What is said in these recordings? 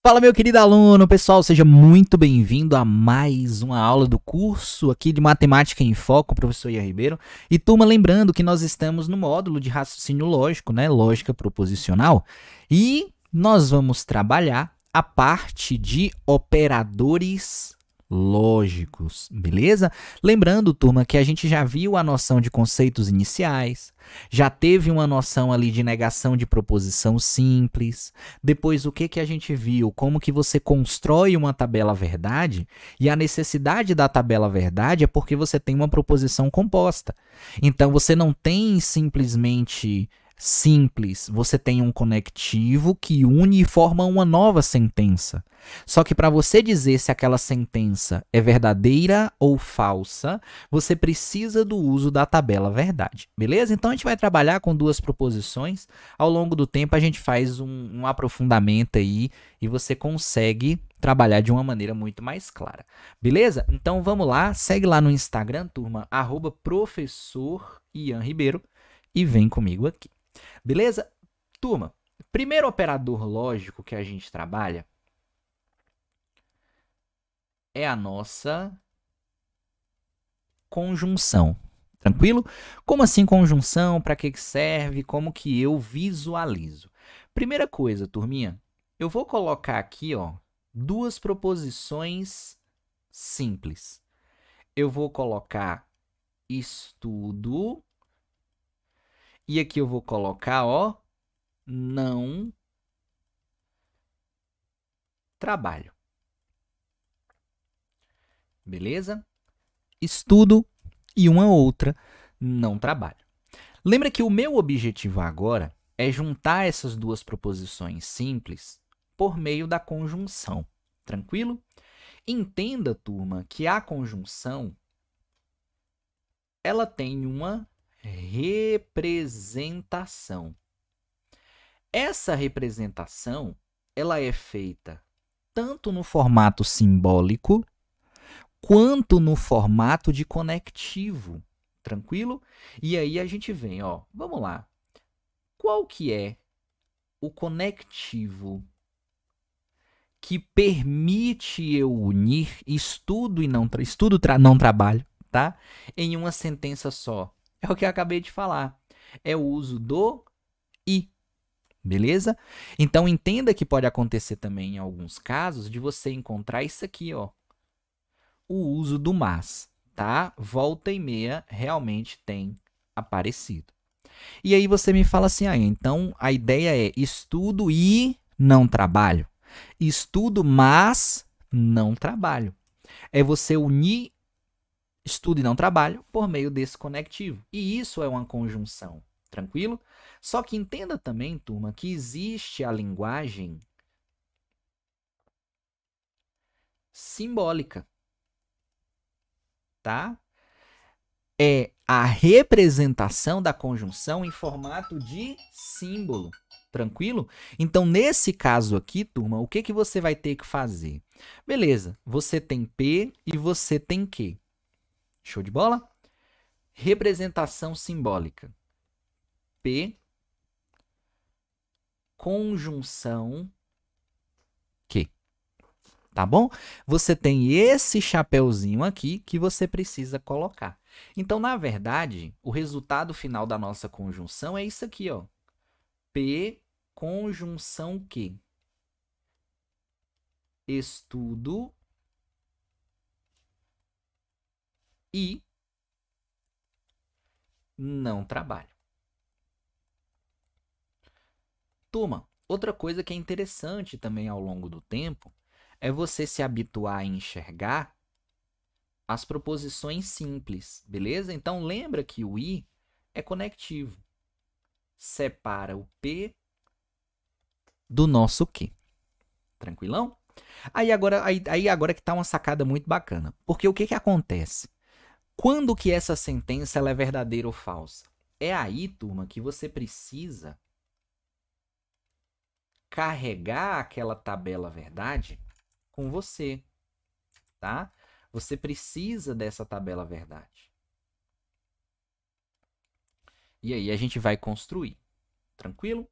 Fala, meu querido aluno, pessoal, seja muito bem-vindo a mais uma aula do curso aqui de Matemática em Foco, com o professor Ian Ribeiro. E turma, lembrando que nós estamos no módulo de raciocínio lógico, né, lógica proposicional, e nós vamos trabalhar a parte de operadores lógicos, beleza? Lembrando, turma, que a gente já viu a noção de conceitos iniciais, já teve uma noção ali de negação de proposição simples. Depois, o que que a gente viu? Como que você constrói uma tabela verdade, e a necessidade da tabela verdade é porque você tem uma proposição composta. Então, você não tem simplesmente simples, você tem um conectivo que une e forma uma nova sentença. Só que para você dizer se aquela sentença é verdadeira ou falsa, você precisa do uso da tabela verdade, beleza? Então a gente vai trabalhar com duas proposições. Ao longo do tempo a gente faz um aprofundamento aí e você consegue trabalhar de uma maneira muito mais clara, beleza? Então vamos lá, segue lá no Instagram, turma, @professor Ian Ribeiro e vem comigo aqui, beleza? Turma, primeiro operador lógico que a gente trabalha é a nossa conjunção. Tranquilo? Como assim conjunção? Para que serve? Como que eu visualizo? Primeira coisa, turminha, eu vou colocar aqui, ó, duas proposições simples. Eu vou colocar estudo e aqui eu vou colocar, ó, não trabalho. Beleza? Estudo e uma outra, não trabalho. Lembra que o meu objetivo agora é juntar essas duas proposições simples por meio da conjunção. Tranquilo? Entenda, turma, que a conjunção ela tem uma representação. Essa representação ela é feita tanto no formato simbólico quanto no formato de conectivo. Tranquilo? E aí a gente vem, ó, vamos lá. Qual que é o conectivo que permite eu unir estudo e não trabalho, tá? Em uma sentença só? É o que eu acabei de falar. É o uso do e, beleza? Então entenda que pode acontecer também em alguns casos de você encontrar isso aqui, ó, o uso do mas, tá? Volta e meia realmente tem aparecido. E aí você me fala assim, então a ideia é estudo e não trabalho. Estudo, mas não trabalho. É você unir estudo e não trabalho por meio desse conectivo. E isso é uma conjunção, tranquilo? Só que entenda também, turma, que existe a linguagem simbólica, tá? É a representação da conjunção em formato de símbolo. Tranquilo? Então, nesse caso aqui, turma, o que, que você vai ter que fazer? Beleza, você tem P e você tem Q. Show de bola? Representação simbólica. P, conjunção Q. Tá bom? Você tem esse chapeuzinho aqui que você precisa colocar. Então, na verdade, o resultado final da nossa conjunção é isso aqui, ó. P, conjunção Q. Estudo e não trabalho. Turma, outra coisa que é interessante também ao longo do tempo é você se habituar a enxergar as proposições simples, beleza? Então lembra que o i é conectivo. Separa o p do nosso q. Tranquilão? Aí agora que tá uma sacada muito bacana. Porque o que que acontece? Quando que essa sentença ela é verdadeira ou falsa? É aí, turma, que você precisa carregar aquela tabela verdade com você, tá? Você precisa dessa tabela verdade. E aí a gente vai construir. Tranquilo?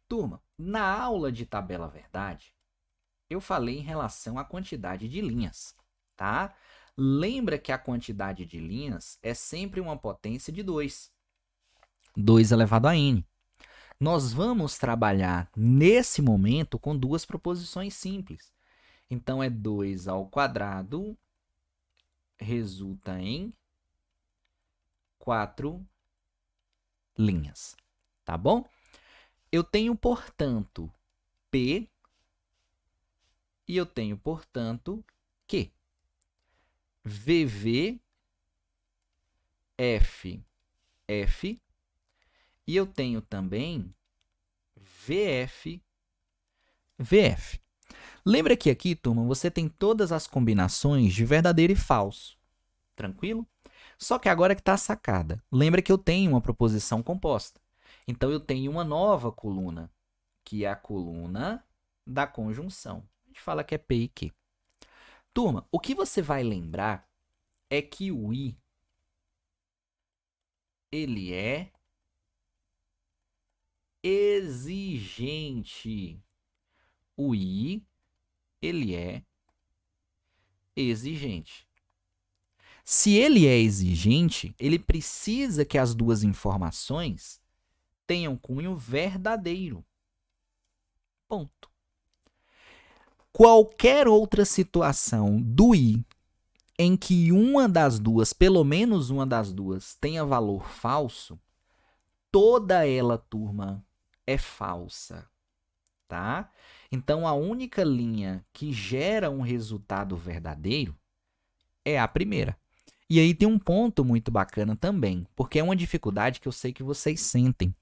Turma, na aula de tabela verdade, eu falei em relação à quantidade de linhas, tá? Lembra que a quantidade de linhas é sempre uma potência de 2. 2 elevado a n. Nós vamos trabalhar nesse momento com duas proposições simples. Então, é 2 ao quadrado resulta em 4 linhas, tá bom? Eu tenho, portanto, P e eu tenho, portanto, Q. VV, F, F, e eu tenho também VF, VF. Lembra que aqui, turma, você tem todas as combinações de verdadeiro e falso. Tranquilo? Só que agora que está a sacada. Lembra que eu tenho uma proposição composta. Então, eu tenho uma nova coluna, que é a coluna da conjunção. A gente fala que é P e Q. Turma, o que você vai lembrar é que o I ele é exigente. O I ele é exigente. Se ele é exigente, ele precisa que as duas informações tenham cunho verdadeiro. Ponto. Qualquer outra situação do I em que uma das duas, pelo menos uma das duas, tenha valor falso, toda ela, turma, é falsa, tá? Então, a única linha que gera um resultado verdadeiro é a primeira. E aí tem um ponto muito bacana também, porque é uma dificuldade que eu sei que vocês sentem.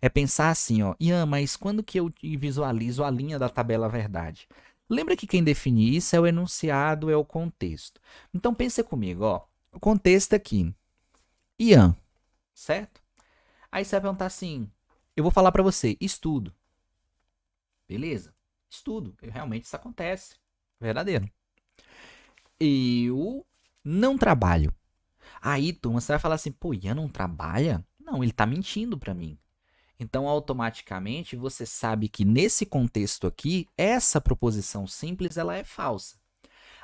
É pensar assim, ó, Ian, mas quando que eu visualizo a linha da tabela verdade? Lembra que quem define isso é o enunciado, é o contexto. Então pensa comigo, ó, o contexto aqui, Ian, certo? Aí você vai perguntar assim, eu vou falar para você, estudo. Beleza, estudo, realmente isso acontece, verdadeiro. Eu não trabalho. Aí, turma, você vai falar assim, pô, Ian não trabalha? Não, ele tá mentindo para mim. Então, automaticamente, você sabe que nesse contexto aqui, essa proposição simples, ela é falsa.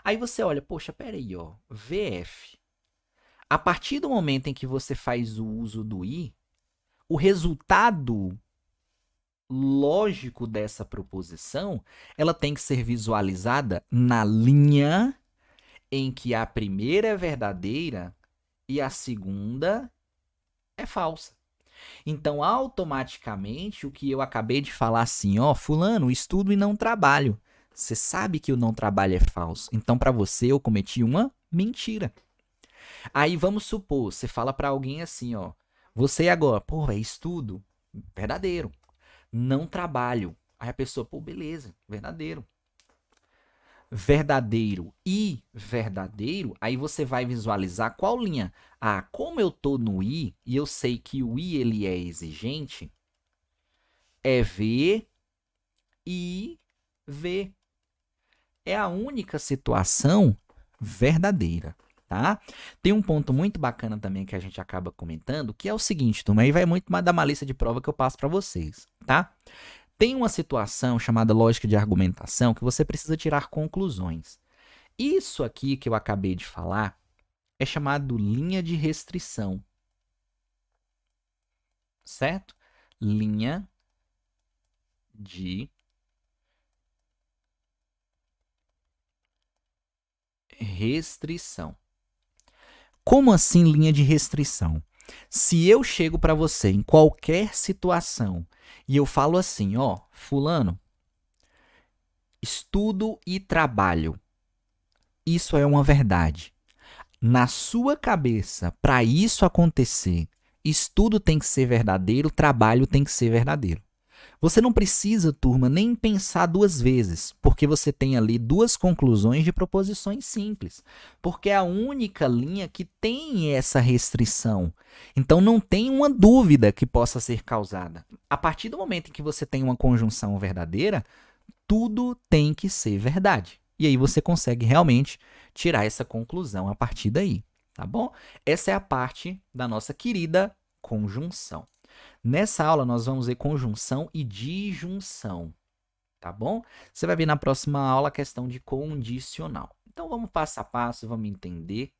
Aí você olha, poxa, peraí, ó, VF. A partir do momento em que você faz o uso do I, o resultado lógico dessa proposição, ela tem que ser visualizada na linha em que a primeira é verdadeira e a segunda é falsa. Então, automaticamente, o que eu acabei de falar assim, ó, fulano, estudo e não trabalho. Você sabe que o não trabalho é falso. Então, para você, eu cometi uma mentira. Aí, vamos supor, você fala para alguém assim, ó, você agora, pô, é estudo, verdadeiro. Não trabalho. Aí a pessoa, pô, beleza, verdadeiro. Verdadeiro e verdadeiro, aí você vai visualizar qual linha. Ah, como eu tô no I e eu sei que o I ele é exigente, é V e V. É a única situação verdadeira, tá? Tem um ponto muito bacana também que a gente acaba comentando, que é o seguinte, turma, aí vai muito mais da malícia de prova que eu passo para vocês, tá? Tem uma situação chamada lógica de argumentação que você precisa tirar conclusões. Isso aqui que eu acabei de falar é chamado linha de restrição. Certo? Linha de restrição. Como assim linha de restrição? Se eu chego para você em qualquer situação e eu falo assim, ó, fulano, estudo e trabalho. Isso é uma verdade. Na sua cabeça, para isso acontecer, estudo tem que ser verdadeiro, trabalho tem que ser verdadeiro. Você não precisa, turma, nem pensar duas vezes, porque você tem ali duas conclusões de proposições simples, porque é a única linha que tem essa restrição. Então, não tem uma dúvida que possa ser causada. A partir do momento em que você tem uma conjunção verdadeira, tudo tem que ser verdade. E aí você consegue realmente tirar essa conclusão a partir daí, tá bom? Essa é a parte da nossa querida conjunção. Nessa aula, nós vamos ver conjunção e disjunção. tá bom? Você vai ver na próxima aula a questão de condicional. Então vamos passo a passo, vamos entender.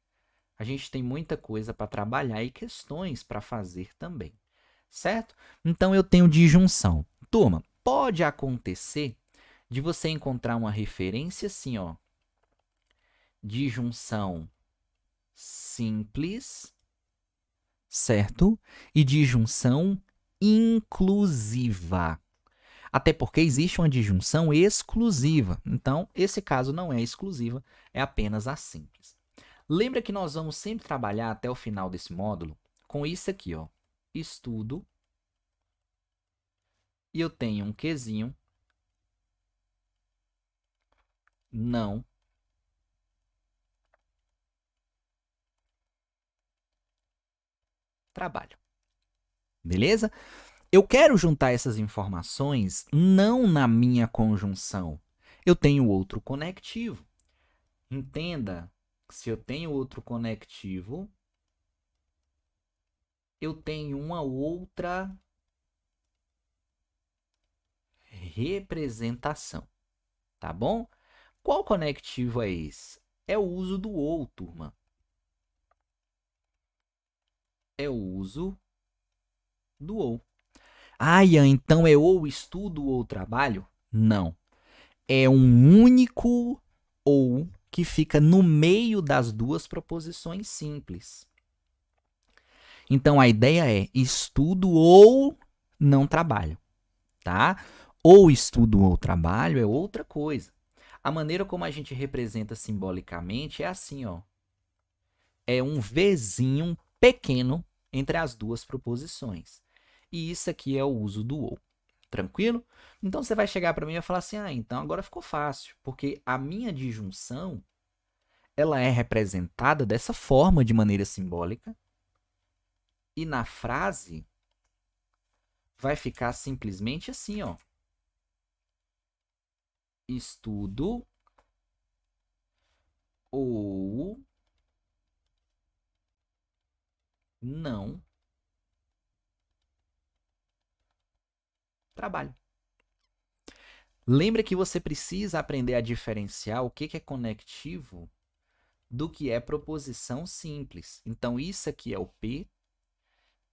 A gente tem muita coisa para trabalhar e questões para fazer também, certo? Então eu tenho disjunção. Turma, pode acontecer de você encontrar uma referência assim, ó, disjunção simples, certo? E disjunção inclusiva. Até porque existe uma disjunção exclusiva. Então, esse caso não é exclusiva, é apenas a simples. Lembra que nós vamos sempre trabalhar até o final desse módulo com isso aqui, ó. Estudo. E eu tenho um quezinho. Não. Trabalho. Beleza? Eu quero juntar essas informações não na minha conjunção. Eu tenho outro conectivo. Entenda, se eu tenho outro conectivo, eu tenho uma outra representação, tá bom? Qual conectivo é esse? É o uso do ou, turma. É o uso do ou. Ah, Ian, então é ou estudo ou trabalho? Não. É um único ou que fica no meio das duas proposições simples. Então a ideia é estudo ou não trabalho, tá? Ou estudo ou trabalho é outra coisa. A maneira como a gente representa simbolicamente é assim, ó. É um Vzinho pequeno entre as duas proposições. E isso aqui é o uso do ou. Tranquilo? Então você vai chegar para mim e vai falar assim: "Ah, então agora ficou fácil, porque a minha disjunção ela é representada dessa forma de maneira simbólica e na frase vai ficar simplesmente assim, ó. Estudo ou não trabalho." Lembra que você precisa aprender a diferenciar o que é conectivo do que é proposição simples. Então, isso aqui é o P,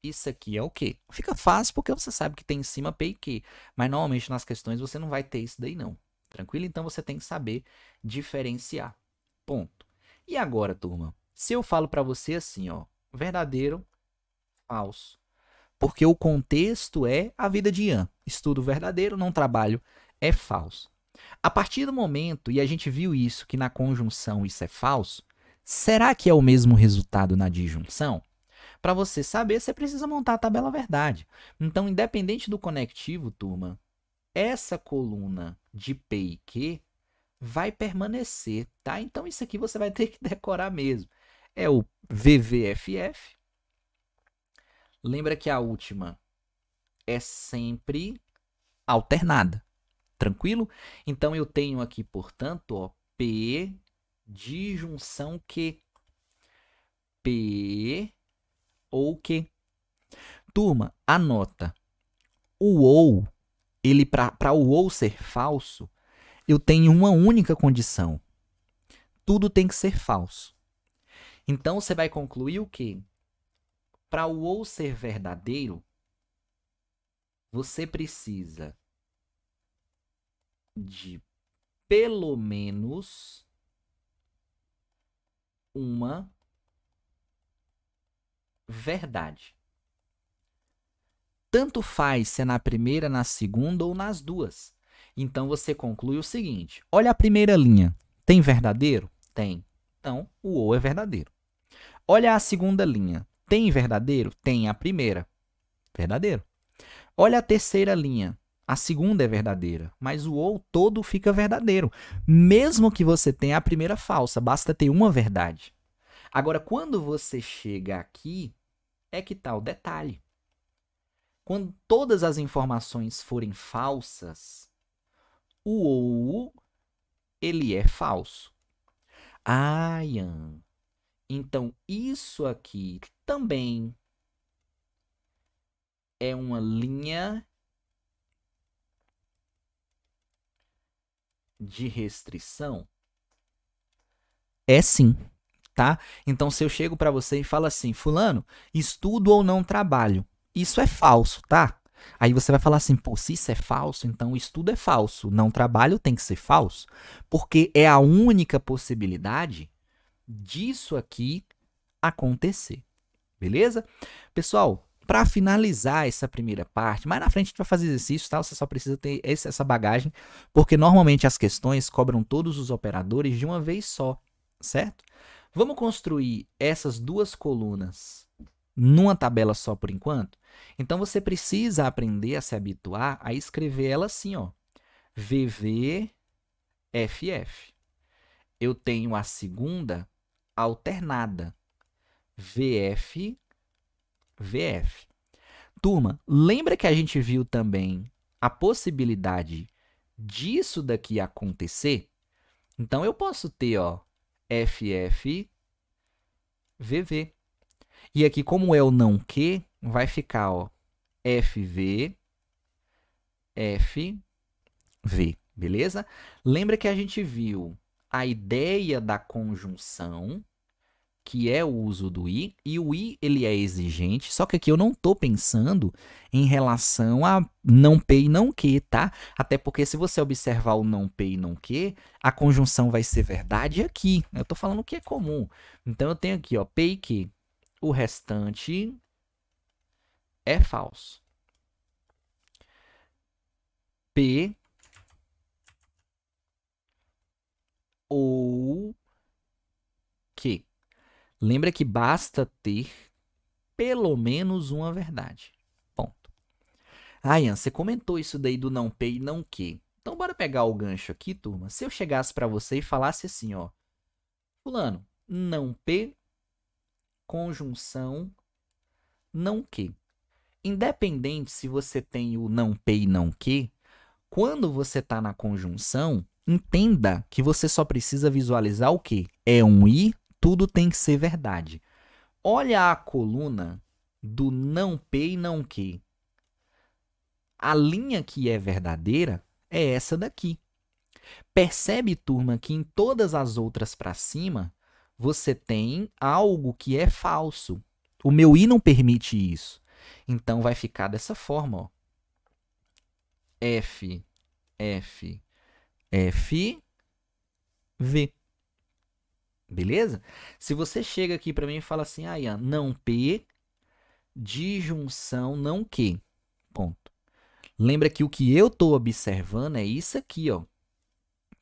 isso aqui é o Q. Fica fácil porque você sabe que tem em cima P e Q, mas normalmente nas questões você não vai ter isso daí não. Tranquilo? Então, você tem que saber diferenciar. Ponto. E agora, turma? Se eu falo para você assim, ó, verdadeiro, falso. Porque o contexto é a vida de Ian. Estudo verdadeiro, não trabalho, é falso. A partir do momento, e a gente viu isso, que na conjunção isso é falso, será que é o mesmo resultado na disjunção? Para você saber, você precisa montar a tabela verdade. Então, independente do conectivo, turma, essa coluna de P e Q vai permanecer, tá? Então, isso aqui você vai ter que decorar mesmo. É o VVFF. Lembra que a última é sempre alternada. Tranquilo? Então, eu tenho aqui, portanto, ó, P disjunção Q. P ou Q. Turma, anota. O ou, ele para o ou ser falso, eu tenho uma única condição. Tudo tem que ser falso. Então, você vai concluir o quê? Para o ou ser verdadeiro, você precisa de pelo menos uma verdade. Tanto faz se é na primeira, na segunda ou nas duas. Então você conclui o seguinte: olha a primeira linha. Tem verdadeiro? Tem. Então o ou é verdadeiro. Olha a segunda linha. Tem verdadeiro? Tem a primeira. Verdadeiro. Olha a terceira linha. A segunda é verdadeira, mas o ou todo fica verdadeiro. Mesmo que você tenha a primeira falsa, basta ter uma verdade. Agora, quando você chega aqui, é que está o detalhe. Quando todas as informações forem falsas, o ou ele é falso. Ah, Ian, então isso aqui também é uma linha de restrição? É sim, tá? Então, se eu chego para você e falo assim, fulano, estudo ou não trabalho, isso é falso, tá? Aí você vai falar assim, pô, se isso é falso, então o estudo é falso, não trabalho tem que ser falso, porque é a única possibilidade disso aqui acontecer, beleza? Pessoal, para finalizar essa primeira parte, mais na frente a gente vai fazer exercício, tá? Você só precisa ter essa bagagem, porque normalmente as questões cobram todos os operadores de uma vez só, certo? Vamos construir essas duas colunas numa tabela só por enquanto? Então você precisa aprender a se habituar a escrever ela assim, ó. VV, FF. Eu tenho a segunda alternada. VF, VF. Turma, lembra que a gente viu também a possibilidade disso daqui acontecer? Então eu posso ter, ó, FF, VV. E aqui, como é o não que, vai ficar, ó, FV, FV, beleza? Lembra que a gente viu a ideia da conjunção, que é o uso do i, e o i ele é exigente, só que aqui eu não estou pensando em relação a não P e não que, tá? Até porque se você observar o não P e não que, a conjunção vai ser verdade aqui. Eu estou falando o que é comum. Então eu tenho aqui, ó, P e que. O restante é falso. P ou que. Lembra que basta ter pelo menos uma verdade. Ponto. Ah, Ian, você comentou isso daí do não P e não que. Então, bora pegar o gancho aqui, turma. Se eu chegasse para você e falasse assim, ó. Fulano, não P, conjunção, não que. Independente se você tem o não P e não que, quando você está na conjunção, entenda que você só precisa visualizar o quê? É um i, tudo tem que ser verdade. Olha a coluna do não P e não que. A linha que é verdadeira é essa daqui. Percebe, turma, que em todas as outras para cima, você tem algo que é falso. O meu i não permite isso. Então, vai ficar dessa forma, ó. F, F, F, V. Beleza? Se você chega aqui para mim e fala assim, ah, Ian, não P, disjunção não que. Ponto. Lembra que o que eu estou observando é isso aqui, ó.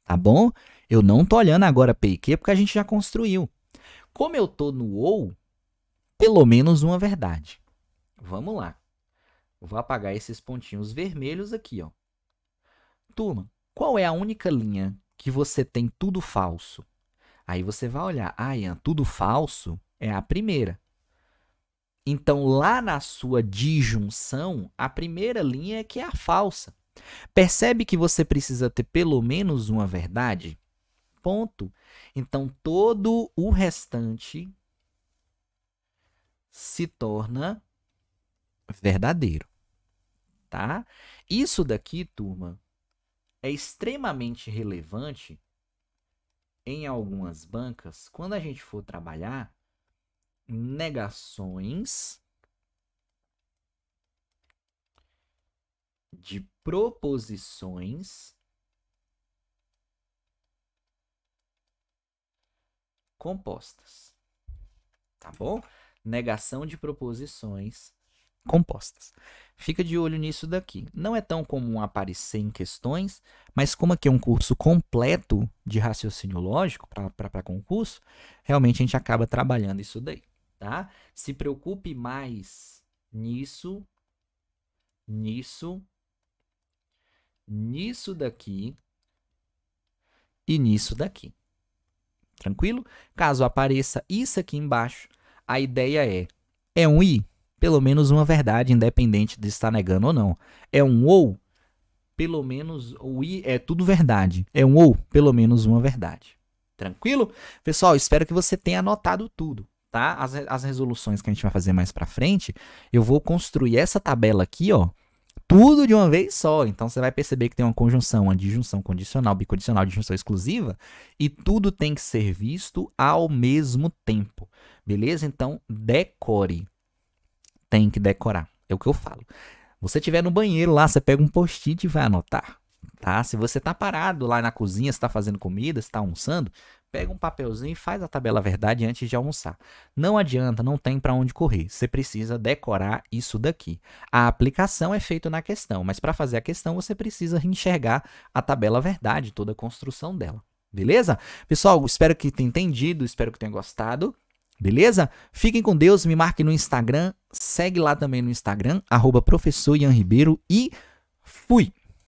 Tá bom? Eu não estou olhando agora P e Q porque a gente já construiu. Como eu estou no OU, pelo menos uma verdade. Vamos lá. Eu vou apagar esses pontinhos vermelhos aqui, ó. Turma, qual é a única linha que você tem tudo falso? Aí você vai olhar, ah, Ian, tudo falso é a primeira. Então, lá na sua disjunção, a primeira linha é que é a falsa. Percebe que você precisa ter pelo menos uma verdade? Ponto. Então, todo o restante se torna verdadeiro, tá? Isso daqui, turma, é extremamente relevante em algumas bancas quando a gente for trabalhar negações de proposições compostas, tá bom? Negação de proposições compostas. Fica de olho nisso daqui. Não é tão comum aparecer em questões, mas como aqui é um curso completo de raciocínio lógico para concurso, realmente a gente acaba trabalhando isso daí, tá? Se preocupe mais nisso, nisso daqui e nisso daqui. Tranquilo? Caso apareça isso aqui embaixo, a ideia é um i, pelo menos uma verdade, independente de estar negando ou não. É um ou, pelo menos o i é tudo verdade. É um ou, pelo menos uma verdade. Tranquilo? Pessoal, espero que você tenha anotado tudo, tá? As resoluções que a gente vai fazer mais para frente, eu vou construir essa tabela aqui, ó, tudo de uma vez só. Então você vai perceber que tem uma conjunção, uma disjunção condicional, bicondicional, disjunção exclusiva, e tudo tem que ser visto ao mesmo tempo. Beleza? Então decore. Tem que decorar. É o que eu falo. Você estiver no banheiro lá, você pega um post-it e vai anotar. Tá? Se você tá parado lá na cozinha, você tá fazendo comida, você tá almoçando, pega um papelzinho e faz a tabela verdade antes de almoçar. Não adianta, não tem para onde correr. Você precisa decorar isso daqui. A aplicação é feita na questão, mas para fazer a questão você precisa enxergar a tabela verdade, toda a construção dela. Beleza? Pessoal, espero que tenham entendido, espero que tenham gostado. Beleza? Fiquem com Deus, me marquem no Instagram, segue lá também no Instagram, @professor Ian Ribeiro e fui!